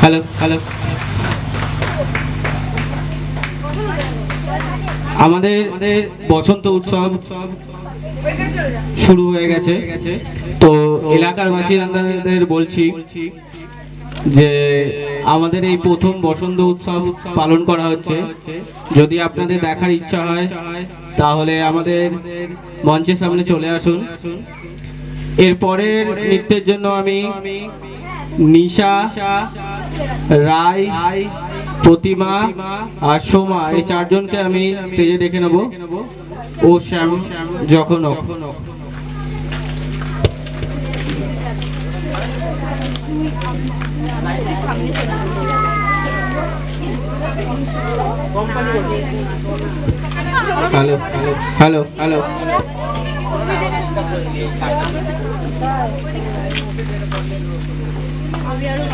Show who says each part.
Speaker 1: Hello hello আমাদের বসন্ত উৎসব শুরু হয়ে গেছে। তো এলাকার বাসিন্দাদের বলছি যে আমাদের এই প্রথম বসন্ত উৎসব পালন করা হচ্ছে। যদি আপনাদের দেখার ইচ্ছা হয় তাহলে আমাদের মঞ্চের সামনে চলে আসুন। এরপরের নৃত্যের জন্য আমি নিশা, রায়, প্রতিমা আর সোমা এই চারজনকে আমি স্টেজে ডেকে নেব। ও শ্যাম যখন হ্যালো হ্যালো হ্যালো
Speaker 2: আমি আরো